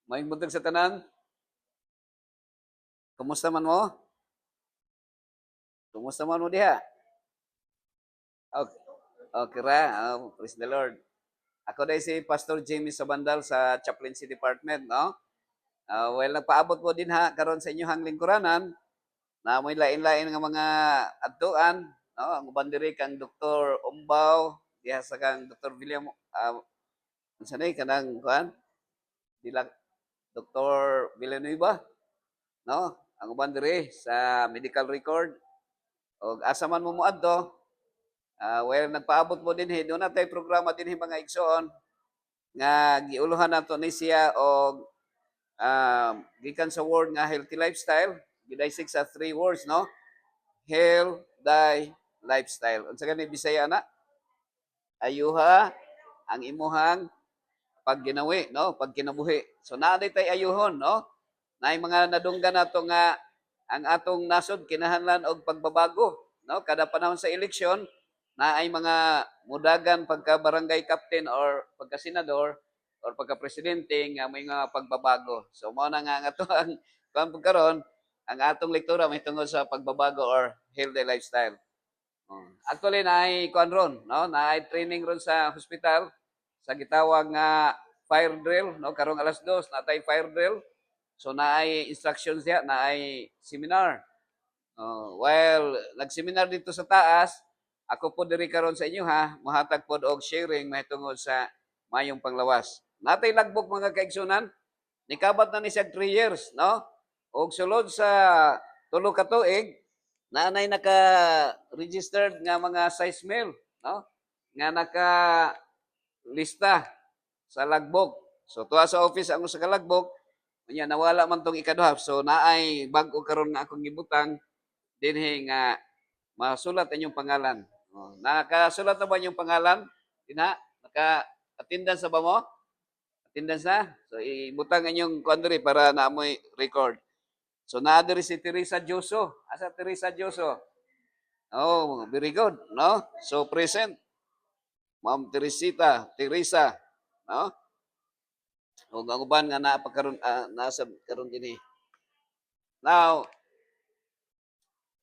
Maayong buntag sa tanan. Kumusta man mo? Kumusta man mo diha? Okay, okay ra. Praise the Lord. Ako dai si Pastor Jamie Sabandal sa Chaplaincy Department, no? Well, nagpaabot mo din ha karon sa inyong lingkuranan na may lain-lain nga mga adtuan, no? Ang uban diri kang Dr. Umbaw, diha sa kang Dr. William unsa nay kanang kuan? Dila Dr. Villanueva, no? Ang uban diri sa medical record o asa man mo moadto. Well, nagpaabot mo din doon na tayo programa din mga igsoon nga giuluhan nato ni siya og gikan sa word nga healthy lifestyle, gidaysig sa three words, no? Health, lifestyle. Unsa gani Bisaya na? Ayuha ang imuhang pagginawi, no? Pagkinabuhi. So naanay tay ayuhon, no? Naay mga nadunggan nato nga ang atong nasod kinahanglan og pagbabago, no? Kada panahon sa eleksyon na ay mga mudagan pagka barangay captain or pagka senador or pagka presidente nga may mga pagbabago. So mao na nga ang ato ang kuan pagkaron ang atong lektura may tungod sa pagbabago or healthy lifestyle. Actually na ay kuan ron, no? Na ay training ron sa hospital sa gitawag nga fire drill, no? Karong alas 2 na tay fire drill. So na ay instructions diha, na ay seminar. Well, nag-seminar dito sa taas, ako po diri karon sa inyo ha, mohatag pod og sharing mahitungod sa mayong panglawas. Natay lagbok mga kaigsunan, nikabat na ni siya 3 years, no? Og sulod sa tulo ka tuig, naanay naka-registered nga mga size mill, no? Nga naka-lista sa lagbok. So tuwa sa office ang usa ka lagbok, nya nawala man tong ikaduha. So naay bag-o karon na akong gibutang dinhi nga masulat inyong pangalan. Nakasulat na ba yung pangalan? Tina, naka-attendance na ba mo? Attendance na? So ibutang inyong kuandri para naamoy record. So naadiri si Teresa Joso. Asa Teresa Joso? Oh, very good, no? So present. Ma'am Teresa, no? O ang uban nga napakaron nasa karon dinhi. Now,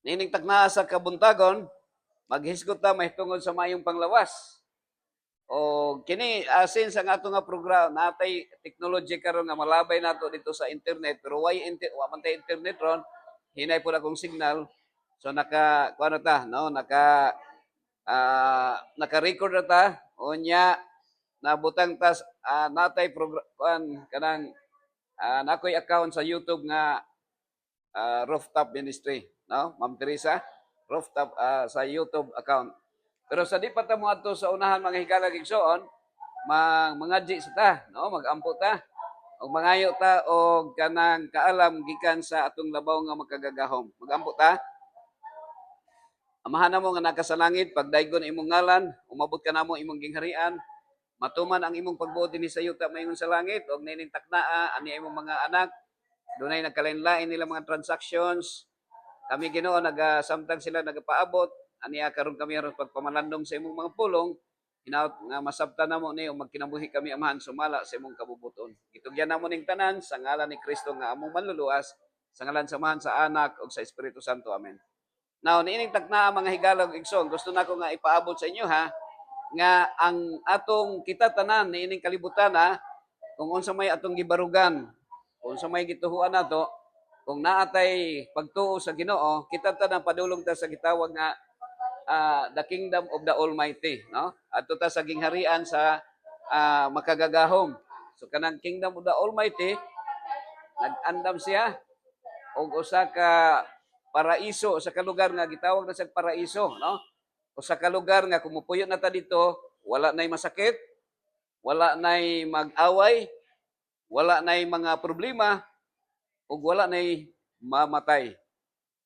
nining tagna sa kabuntagon, maghisgot ta mahitungod sa mayong panglawas. O kini since ang ato nga programa natay technology karon nga malabay nato dito sa internet pero wa man tay internet ron hinay pud akong signal so kuano ta no naka-record na ta unya nabutang ta natay program kanang nakoy account sa YouTube nga Rooftop Ministry, no? Ma'am Teresa, Rooftop sa YouTube account. Pero sa di pa ta mo ato sa unahan mga hikalag igsoon, mangadji sa ta, no? Magampo ta. Og mangayo ta og kanang kaalam gikan sa atong labaw nga makagagahom. Magampo ta. Amahan namo nga nakasalangit pagdaygon imong ngalan, umabot ka namo imong gingharian, matuman ang imong pagbuot dinhi sa yuta mayon sa langit og nining taknaa ani imong mga anak dunay nagkalain-lain nila mga transactions. Kami Ginoo samtang sila nagapaabot aniya karon kami aron pagpamalandong sa imong mga pulong hinaut nga masabtan namo ni o magkinabuhi kami amahan sumala sa imong kabubuton. Gitugyan namo ning tanan sa ngalan ni Kristo nga among manluluwas sa ngalan samahan sa Anak ug sa Espiritu Santo. Amen. Now, niining takna mga higalog igsoon, gusto nako nga ipaabot sa inyo ha nga ang atong kita tanan niining kalibutan ha, kung unsa may atong gibarugan, kung unsa may gituhuan nato, kung naatay pagtuo sa Ginoo, kita tanan padulong ta sa gitawag nga the kingdom of the Almighty, no? Adto ta sa gingharian sa makagagahom. So kanang kingdom of the Almighty nag-andam siya og usa ka paraiso sa kalugar nga gitawag na sa paraiso, no? Usa ka lugar nga kumupuyo na ta dito, wala nay masakit, wala nay mag-away, wala nay mga problema, ug wala nay mamatay.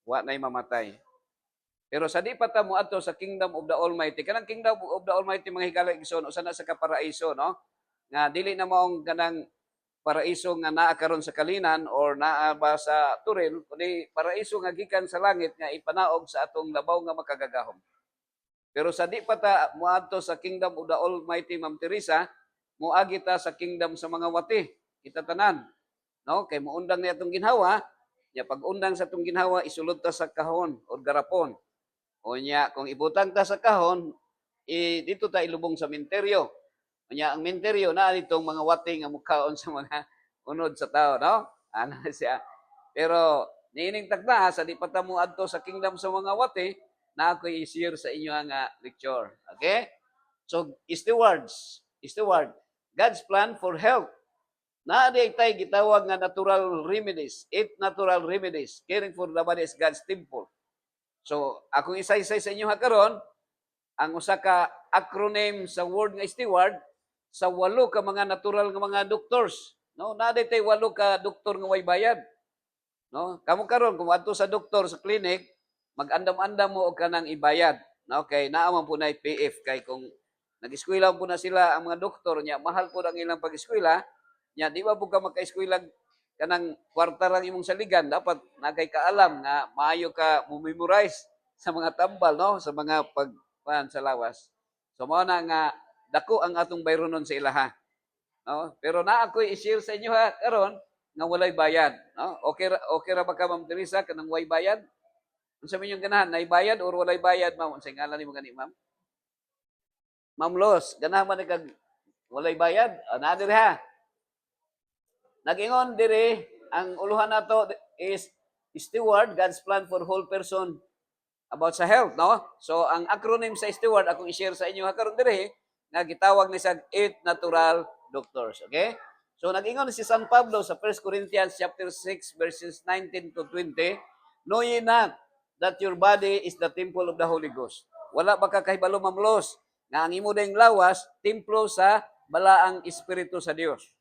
Wala nay mamatay. Pero sa di pa ta moadto sa kingdom of the Almighty, kanang kingdom of the Almighty mga higala igsoon usa na sa kaparaiso, no? Nga dili na maong kanang paraiso nga naa karon sa kalinan or naa ba sa turil, kundi paraiso nga gikan sa langit nga ipanaog sa atong labaw nga makagagahom. Pero sa di pa ta moadto sa kingdom of the Almighty, Ma'am Teresa, moagi ta sa kingdom sa mga wati. Kita tanan. no? Kay muundang niya itong ginhawa, nya pag undang sa itong ginhawa, isulod ta sa kahon o garapon. O niya, kung ibutang ta sa kahon, dito ta ilubong sa menteryo. O niya, ang menteryo na itong mga wating nga mukhaon sa mga unod sa tao, no? Ano siya. Pero, niining tagna, sa di pa ta mo adto sa kingdom sa mga wati, na ako i-share sa inyo ang lecture. Okay? So, steward, God's plan for health. Na di tay gitawag nga natural remedies, 8 natural remedies. Caring for the body is God's temple. So, akong isa-isa sa inyo karon ang usa ka acronym sa word nga steward sa 8 ka mga natural nga mga doctors. No, na di tay 8 ka doktor nga way bayad. No, kamo karon kung adto sa doktor sa clinic, mag-andam-andam mo og kanang ibayad. No, kay naa man po na PF kay kung nag-eskwela po na sila ang mga doktor niya, mahal po ang ilang pag-eskwela. Nya di ba po ka magka-eskwela kanang kwarta lang imong saligan, dapat nagay kaalam nga maayo ka mo memorize sa mga tambal, no, sa mga pagpan sa lawas. So mao na nga dako ang atong bayronon sa ilaha, no, pero na ako i-share sa inyo ha karon nga walay bayad, no. Okay ra ba ka, Ma'am Teresa, kanang way bayad? Unsa man yung ganahan, nay bayad or walay bayad, ma'am? Unsay ngalan nimo gani, ma'am? Ma'am Los, ganahan man kag walay bayad? Na diri ha. Nag-ingon diri, ang uluhan nato is steward, God's plan for whole person about sa health, no? So, ang acronym sa steward, akong i-share sa inyo karon diri, nga gitawag ni sa 8 natural doctors, okay? So, nag-ingon si San Pablo sa 1 Corinthians chapter 6, verses 19 to 20, know ye not that your body is the temple of the Holy Ghost. Wala ba ka kahibalo, mamlos, nga ang imo dayong lawas, templo sa balaang espiritu sa Dios.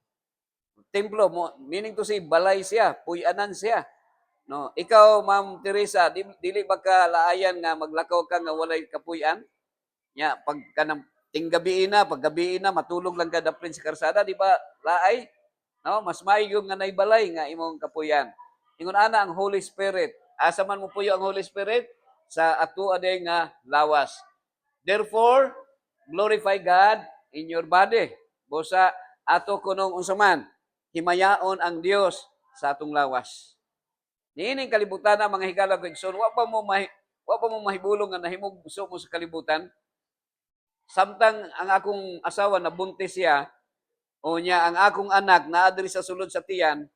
Templo mo, meaning to say balay siya, puy-anan siya. No, ikaw, Ma'am Teresa, dili ba ka laayan nga maglakaw ka nga walay kapuy-an? Nya pag kanang tinggabi na, pag gabi na matulog lang ka daprin sa karsada, di ba? Laay, no? Mas maayo nga naibalay nga imong kapuy-an. Ingon ana ang Holy Spirit. Asa man mo puyo ang Holy Spirit? Sa ato aday nga lawas. Therefore, glorify God in your body. Bosa ato kunong unsa man himayaon ang Dios sa atong lawas. Niining kalibutan ang mga higala ko igsoon, wa pa mo mahibulong nga nahimugso mo sa kalibutan. Samtang ang akong asawa nabuntis siya, o niya ang akong anak naadri sa sulod sa tiyan,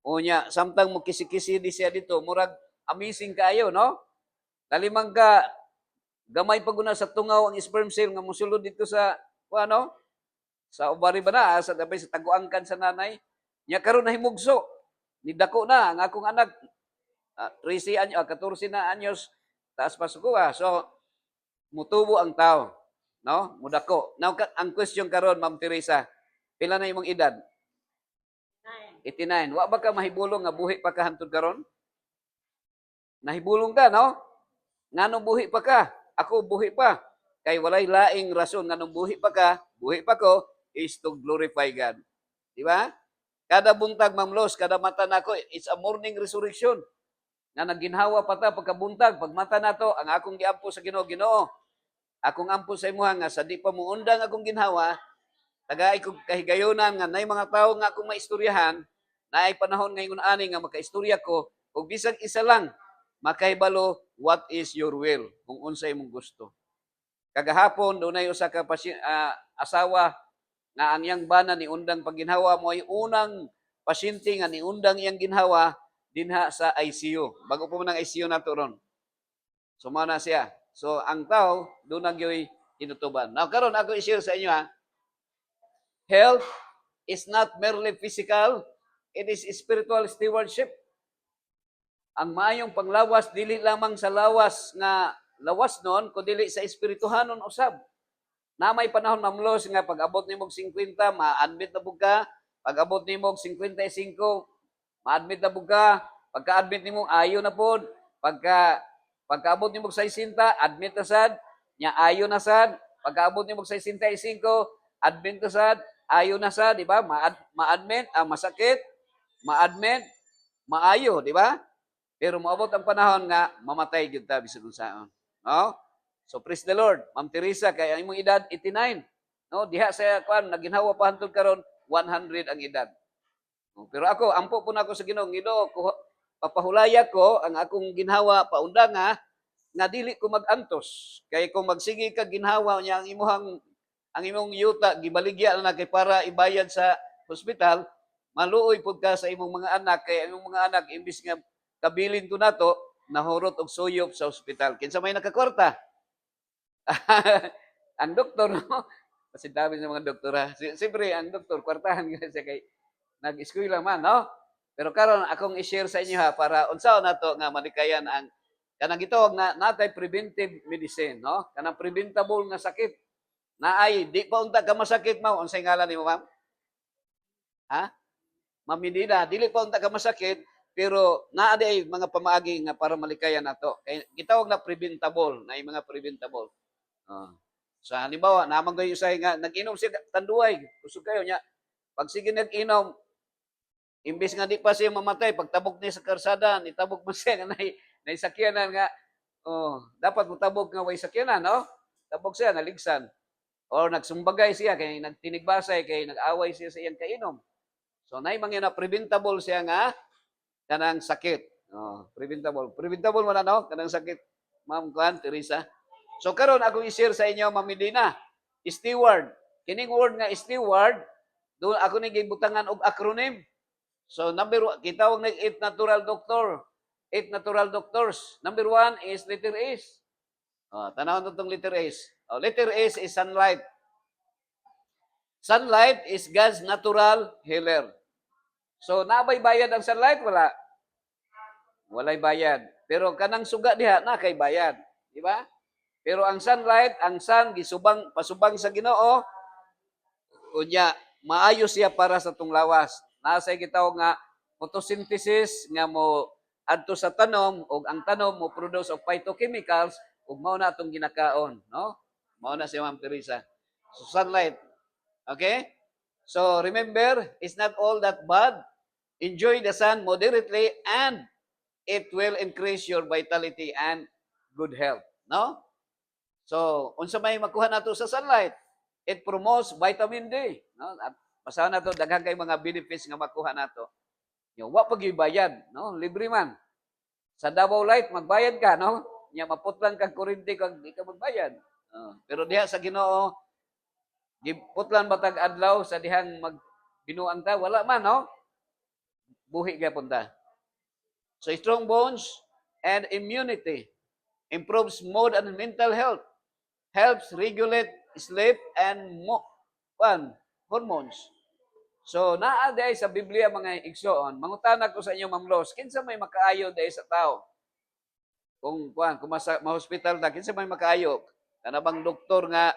o niya samtang mo kisi-kisi di siya dito, murag amazing kaayo, no? Kalimang ka gamay pa guna sa tungaw ang sperm cell nga mosulod dito sa ano? Sa ovary ba na, sa dabay sa taguangkan sa nanay, niya karon nahimugso. Nidako na ang akong anak, 13 anyos, 14 na anyos, taas pa sukuha. So, mutubo ang tao, no? Mudako. Now, ang question karon, Ma'am Teresa, pila na imong edad? 89. Wa ba ka mahibulong nga buhi pa ka hantod karon? Nahibulong ka, no? Ngano buhi pa ka? Ako buhi pa. Kay walay laing rason nganong buhi pa ka, buhi pa ko, is to glorify God. Di ba? Kada buntag, Ma'am Los, kada mata nako, it's a morning resurrection. Nga naginhawa pa ta pagkabuntag, pag mata nato, ang akong giampo sa Ginoo, Ginoo. Akong ampo sa imuha nga sa di pa mo undang akong ginhawa, tagaay kog kahigayonan nga nay mga tawo nga akong maistoryahan, naay panahon ngayon ani nga makaistorya ko, ug bisag isa lang makahibalo what is your will, kung unsa imong gusto. Kagahapon dunay usa ka asawa nga ang iyang bana ni undang pagginhawa mo ay unang pasyente nga ni undang iyang ginhawa dinha sa ICU. Bago po man ang ICU nato ron. So mao na siya. So ang tao doon nagyoy tinutuban. Now karon ako i-share sa inyo ha. Health is not merely physical, it is spiritual stewardship. Ang maayong panglawas dili lamang sa lawas nga lawas non kundi sa espirituhanon usab. Na may panahon, Ma'am Los, nga pag-abot nimo og 50, ma-admit na bug ka. Pag-abot nimo og 55, ma-admit na bug ka. Pagka-admit nimo ayo na pod. Pagka-abot nimo og 60, admit na sad, nya ayo na sad. Pagka-abot nimo og 65, admit na sad, ayo na sad, di ba? Ma-admit, masakit, ma-admit, maayo, di ba? Pero moabot ang panahon nga mamatay gyud ta bisan unsaon. No? So praise the Lord. Ma'am Teresa, kay ang imong edad 89. No, diha sa kuan naginhawa pa hantod karon 100 ang edad. Pero ako, ampo po na ako sa Ginoo. Ginoo, papahulaya ko ang akong ginhawa paunda nga dili ko magantos. Kay kung magsige ka ginhawa niya ang imong yuta gibaligya na kay para ibayad sa hospital, maluoy pud ka sa imong mga anak kay imong mga anak imbis nga kabilin ko nato nahurot og suyop sa hospital. Kinsa may nakakwarta? Ang doktor, no? Kasi dami sa mga doktora. Siyempre, ang doktor, kwartahan siya kay nag-eskwela man, no? Pero karon akong i-share sa inyo ha para unsaon nato nga malikayan ang kanang gitawag na natay preventive medicine, no? Kanang preventable nga sakit. Naay di pa unta ka masakit mao unsay ngalan nimo, ma'am? Ha? Ma'am Medina, dili pa unta ka masakit pero naa di ay mga pamaagi nga para malikayan nato. Kay gitawag na preventable, na mga preventable. Oh. So halimbawa, namang gayon sa nga nag-inom siya tanduay, kusog kayo niya. Pag sige nag-inom, imbis nga di pa siya mamatay, pagtabok niya sa karsada, nitabok mo siya nga naisakyanan nga, dapat mo tabok nga way sakyanan, no? Tabok siya, naligsan. Or nagsumbagay siya, kay nagtinigbasay, kay nag-away siya sa iyang kainom. So, naimang yun na preventable siya nga, kanang sakit. Preventable. Preventable mo na, no? Kanang sakit, Ma'am Juan, Teresa. So, karon akong i-share sa inyo, Ma'am Medina, steward. Kining word nga steward, doon ako gibutangan og acronym. So, number one, kitawag na 8 natural doctor. 8 natural doctors. Number 1 is letter S. Tanawon itong letter S. Letter S is sunlight. Sunlight is God's natural healer. So, nabay bayad ang sunlight? Wala. Walay bayad. Pero kanang suga diha, na kay bayad. Di ba? Pero ang sunlight, ang sun, pasubang sa Ginoo, unya, maayo siya para sa tong lawas. Nasa gitaw nga photosynthesis nga mo adto sa tanom ug ang tanom mo produce of phytochemicals ug mao na atong ginakaon, no? Mao na si Ma'am Teresa. So sunlight. Okay? So remember, it's not all that bad. Enjoy the sun moderately and it will increase your vitality and good health, no? So, unsa may makuha nato sa sunlight? It promotes vitamin D, no? At pasahan nato daghang kay mga benefits nga makuha nato. Yo, wa pag bayad, no? Libre man. Sa Davao Light magbayad ka, no? Nya maputlan kag kuryente kag di ka magbayad. Pero diha sa Ginoo, giputlan batag adlaw sa dihang magbinuang ta, wala man, no? Buhi gyapon ta. So strong bones and immunity improves mood and mental health, helps regulate sleep and hormones. So naa day sa Biblia mga igsoon, mangutana ko sa inyo Ma'am Los, kinsa may makaayo day sa tao? Kung ma-hospital ta, kinsa may makaayo? Kana bang doktor nga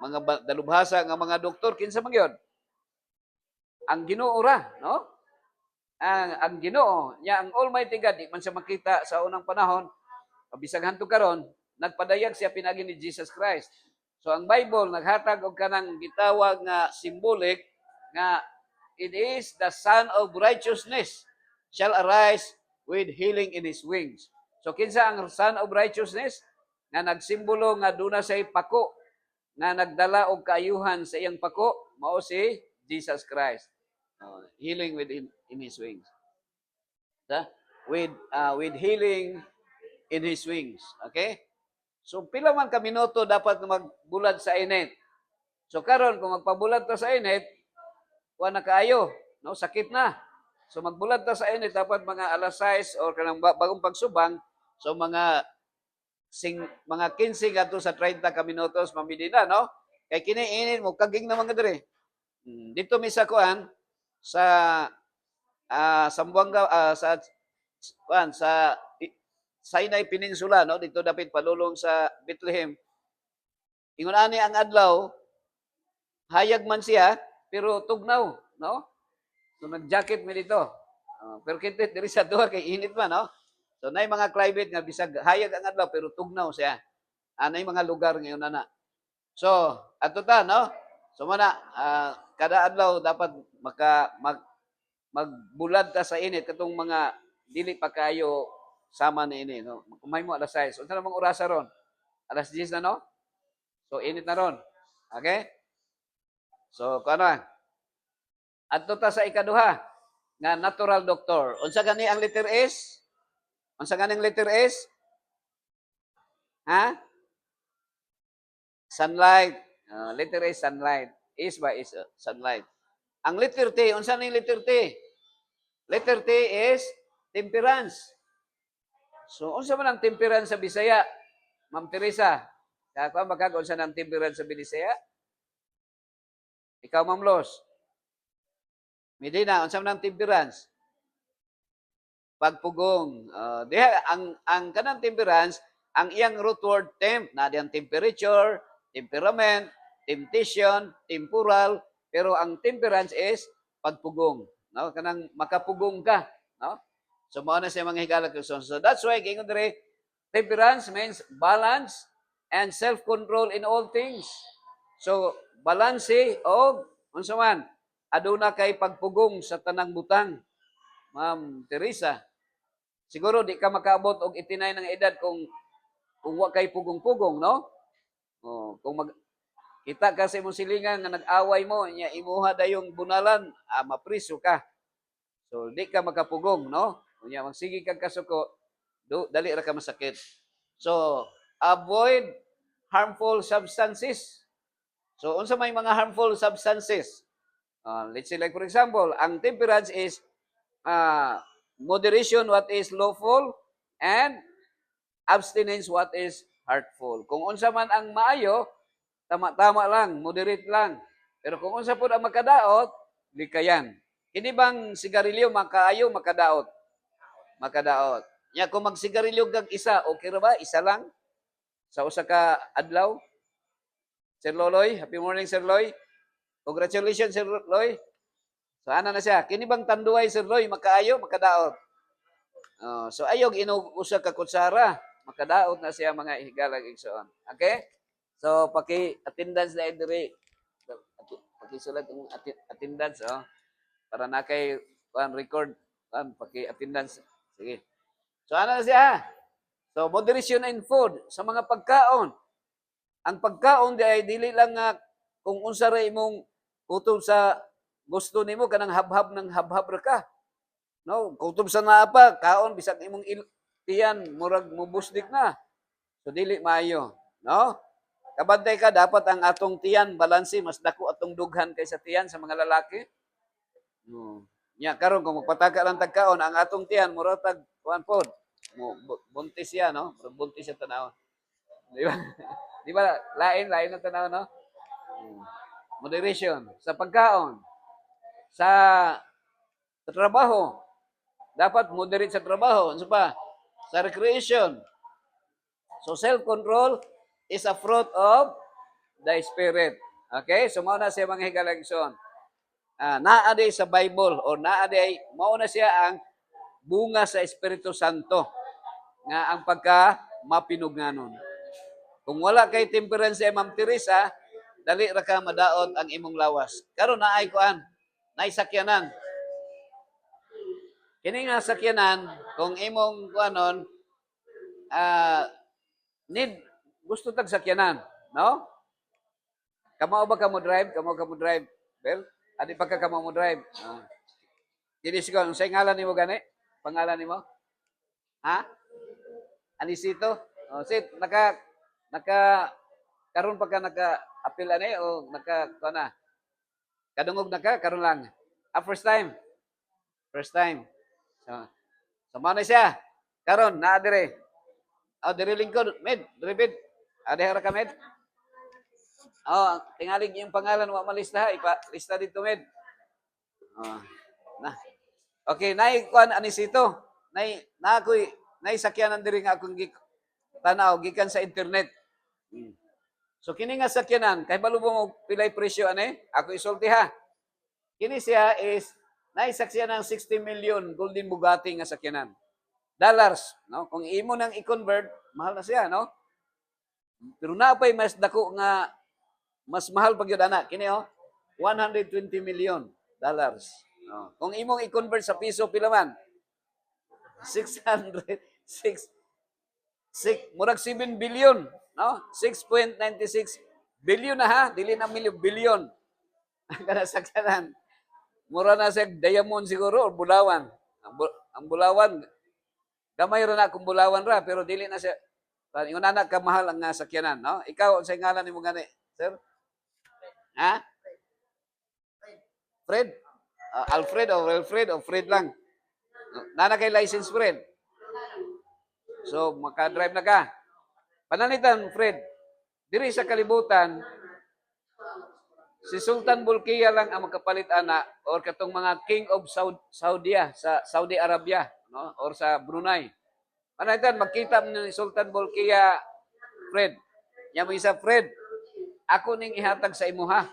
mga dalubhasa nga mga doktor kinsa man gyud? Ang Ginoo ra, no? Ang Ginoo, nya ang Almighty God, di man siya makita sa unang panahon, bisag hantud karon, nagpadayag siya pinagi ni Jesus Christ. So ang Bible naghatag og kanang gitawag nga symbolic nga it is the Son of Righteousness shall arise with healing in his wings. So kinsa ang Son of Righteousness? Nga nagsimbolo nga duna say pako nga nagdala og kaayuhan sa iyang pako, mao si Jesus Christ. Healing in his wings. With healing in his wings. Okay? So pila man ka minuto dapat magbulad sa init. So karon kung magpabulad ta sa init, wa na kaayo, no, sakit na. So magbulad ta sa init dapat mga alas 6 or kanang bagong pagsubang, so mga 15 kadto sa 30 ka minutos mamidina, no? Kay kini init mo kaging na mga dire. Dito mi sa kuan sa Sambuanga sa Sinai Peninsula, no, dito dapit palulong sa Bethlehem. Ingon ani ang adlaw, hayag man siya pero tugnaw, no? So nag-jacket mi dito. Pero kintit diri sa duha kay init man, no? So nay mga climate nga bisag hayag ang adlaw pero tugnaw siya. Anay mga lugar ngayon na. So, ato ta, no? So mana kada adlaw dapat magbulad ta sa init katong mga dili pa kayo sama ni ini, no? Kumay mo alas 6. Unsa namang orasa ron? Alas 10 na, no? So init na ron. Okay? So, kuno. Adto ta sa ikaduha. nga natural doctor. Unsa gani ang letter S? Unsa ganing letter S? Ha? Sunlight. Letter A, sunlight. Is ba is sunlight. Ang letter T, unsa ning letter T? Letter T is temperance. So, unsa man ang temperance sa Bisaya? Ma'am Teresa, kako baka unsa nang temperance sa Bisaya? Ikaw, Ma'am Los. Medina, unsa man ang temperance? Pagpugong. Diha ang kanang temperance, ang iyang root word temp, na diyang temperature, temperament, temptation, temporal, pero ang temperance is pagpugong, no? Kanang makapugong ka, no? So mao na siya mga higala. So that's why gingon diri temperance means balance and self-control in all things. So balanse o unsa man aduna kay pagpugong sa tanang butang. Ma'am Teresa, siguro di ka makaabot og 89 ng edad kung wa kay pugong-pugong, no? Kung kita kasi mo silingan nga nag-away mo, nya imuha dayong bunalan, mapriso ka. So di ka makapugong, no? Unya magsige kag kasuko, dali ra ka masakit. So avoid harmful substances. So unsa may mga harmful substances? Let's say like for example, ang temperance is moderation what is lawful and abstinence what is hurtful. Kung unsa man ang maayo, tama-tama lang, moderate lang. Pero kung unsa pud ang makadaot, di kayan. Kini bang sigarilyo makaayo makadaot? Makadaot. Nya kung magsigarilyo kag isa, okay ra ba? Isa lang sa usa ka adlaw? Sir Loloy, happy morning Sir Loy. Congratulations Sir Loy. So ana na siya. Kini bang tanduay Sir Loy makaayo makadaot? So ayog inog usa ka kutsara, makadaot na siya mga higalag igsoon. Okay? So paki-attendance na diri. Paki-sulat ang attendance para na kay record paki-attendance. Sige. So ano na siya? So moderation in food sa mga pagkaon. Ang pagkaon di ay dili lang nga kung unsa ra imong kutob sa gusto nimo kanang habhab ng habhab ra ka. No, kutob sa naa pa, kaon bisag imong tiyan murag mubusdik na. So dili maayo, no? Kabantay ka dapat ang atong tiyan balanse mas dako atong dughan kaysa tiyan sa mga lalaki. No. Nya karon kung magpataka lang tagkaon ang atong tiyan murag tag kuan pod. Buntis siya, no? Buntis siya tanaw. Di ba? Di ba lain ang tanaw, no? Moderation sa pagkaon, sa trabaho. Dapat moderate sa trabaho. Ano pa? Sa recreation. So self-control is a fruit of the Spirit. Okay? So mao na siya mga higalagson. Naaday sa Bible o naaday, mao na siya ang bunga sa Espiritu Santo nga ang pagka mapinugnanon. Kung wala kay temperance sa Ma'am Teresa, dali ra ka madaot ang imong lawas. Karon naay kuan, naay sakyanan. Kini nga sakyanan, kung imong kuanon, need, gusto tag sakyanan, no? Kamao ba ka mo drive? Kamao ka mo drive? Well, adi pa ka kamao mo drive. Dili siguro, sa ngalan nimo gani? Pangalan nimo? Ha? Anisito? Sit, karon pa ka naka-apil ani o kuana? Kadungog na ka, karon lang. First time? First time. So mao na siya. Karon naa dire. Dire lingkod, med, dire bid. Hara ka med. Tingalig yung pangalan wa malista, ipa-lista dito med. Na. Okay, nay kuan anisito. Nay sakyanan diri nga akong tanaw gikan sa internet. So kini nga sakyanan, kay balubong og pilay presyo ani? Ako isulti ha. Kini siya is naisakyan ng 60 million golden Bugatti nga sakyanan. Dollars, no? Kung imo nang i-convert, mahal na siya, no? Pero naapay mas dako nga mas mahal pag yun ana. Kini 120 million dollars. No? Kung imong i-convert sa piso pila man? 6 murag 7 billion, no? 6.96 billion na ha, dili na milyon, billion. Ang kana sakyanan. Mura na siya diamond siguro or bulawan. Ang bulawan, gamay ra na akong bulawan ra, pero dili na siya. Yung anak ka mahal ang sakyanan, no? Ikaw, sa ngalan ni mo gani, sir? Ha? Fred? Alfred o Wilfred o Fred lang? Nana kay license, Fred? So, maka-drive na ka. Pananitan, Fred, diri sa kalibutan, si Sultan Bolkiah lang ang makapalit ana or katong mga King of Saudi sa Saudi Arabia, no? Or sa Brunei. Pananitan, magkita ni Sultan Bolkiah, Fred. Nya mo isa, Fred, ako ning ihatag sa imo ha.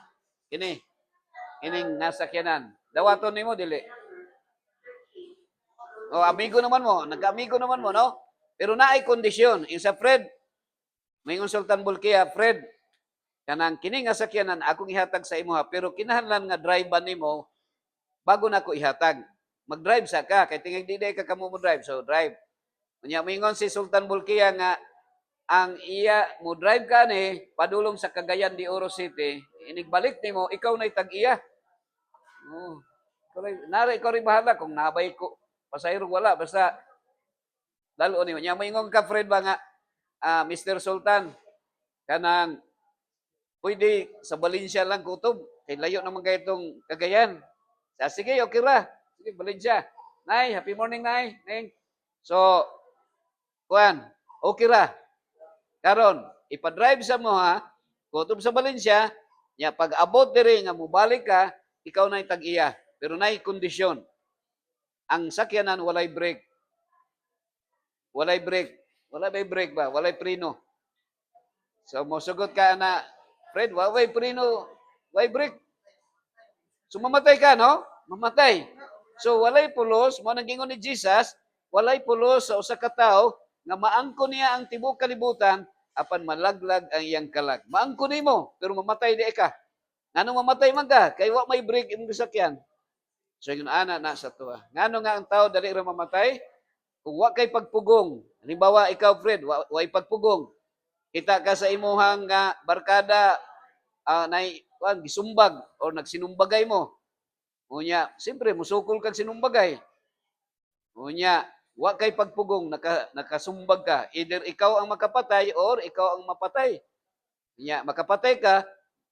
Ining nasakyanan. Dawaton nimo dili. O amigo naman mo, nagka-amigo naman mo, no? Pero naay kondisyon. Yung sa Fred, may Sultan Bolkiah, Fred, kanang kini nga sakyanan akong ihatag sa imo ha, pero kinahanglan nga drive nimo bago na ako ihatag. Mag-drive sa ka kay tingog di ka kamo mo drive, so drive. Unya moingon si Sultan Bolkiah nga ang iya mo drive ka ni padulong sa Cagayan de Oro City, inigbalik nimo ikaw na itag-iya. Oh. Nara ikaw rin bahala kung nabay ko pasayro wala basta lalo ni nya moingon ka Fred ba nga Mr. Sultan kanang pwede sa Valencia lang kutob. Kay layo naman kayo itong Cagayan. Sige, okay ra. Sige, Valencia. Nay, happy morning, Nay. Nay. So, kuan, okay ra. Karon, ipa-drive sa mo ha, kutob sa Valencia, nya pag abot diri nga mubalik ka, ikaw na tag-iya. Pero nay kondisyon. Ang sakyanan walay brake. Walay brake. Wala may brake ba? Walay preno. So, mosugot ka na, Fred, way preno, way brake. So, mamatay ka, no? Mamatay. So, walay pulos, mo nang ni Jesus, walay pulos sa usa ka tawo nga maangko niya ang tibuok kalibutan apan malaglag ang iyang kalag. Maangko nimo, pero mamatay di ka. Ngano mamatay man ka? Kay wa may brake imong gisakyan. So, yun ana na sa tuwa. Ngano nga ang tao dali ra mamatay? Kung wa kay pagpugong. Halimbawa, ikaw, Fred, way pagpugong. Kita ka sa imuhang barkada gisumbag o nagsinumbagay mo. Unya, siyempre, musukol kag sinumbagay. Unya, wa kay pagpugong, nakasumbag ka. Either ikaw ang makapatay or ikaw ang mapatay. Unya, makapatay ka,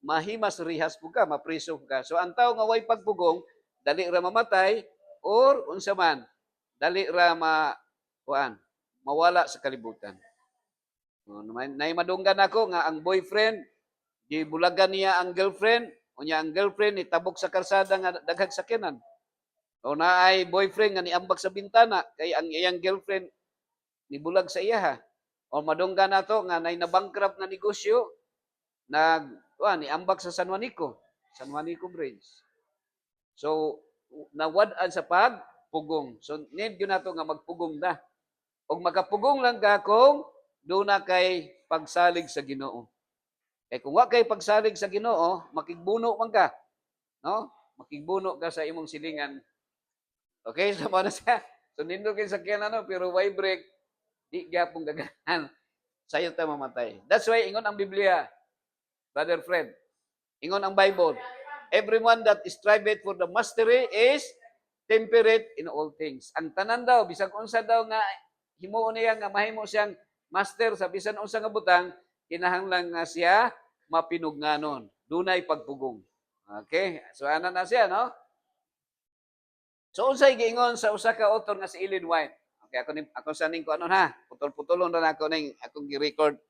mahimas rihas po ka, mapriso ka. So, ang tao nga way pagpugong, dali ra mamatay or unsa man, dali ra mawala sa kalibutan. Naimadunggan ako nga ang boyfriend, gibulagan niya ang girlfriend, unya ang girlfriend itabok sa kalsada nga daghang sakyanan. O naay boyfriend nga niambak sa bintana kay ang iyang girlfriend nibulag sa iya ha. O madunggan nato nga nay na-bankrupt na negosyo niambak sa San Juanico Bridge. So nawad-an sa pagpugong. So need gyud nato nga magpugong na. Og makapugong lang ka kung doon na kay pagsalig sa Ginoo. Kay kung wa kay pagsalig sa Ginoo, makigbuno man ka. No? Makigbuno ka sa imong silingan. Okay, so mo na siya. So nindo kay sakyan pero why break? Di gyapon gagahan. Sayo ta mamatay. That's why ingon ang Biblia, Brother Fred. Ingon ang Bible. Everyone that striveth for the mastery is temperate in all things. Ang tanan daw, bisag unsa daw nga himuon niya nga mahimo siyang master sa bisan unsa nga butang, kinahanglan nga siya mapinugnanon. Dunay pagpugong. Okay? So ana na siya, no? So unsay giingon sa usa ka author nga si Ellen White. Okay, ako sa ning ko ano ha. Putol-putulon ra nako ning akong gi-record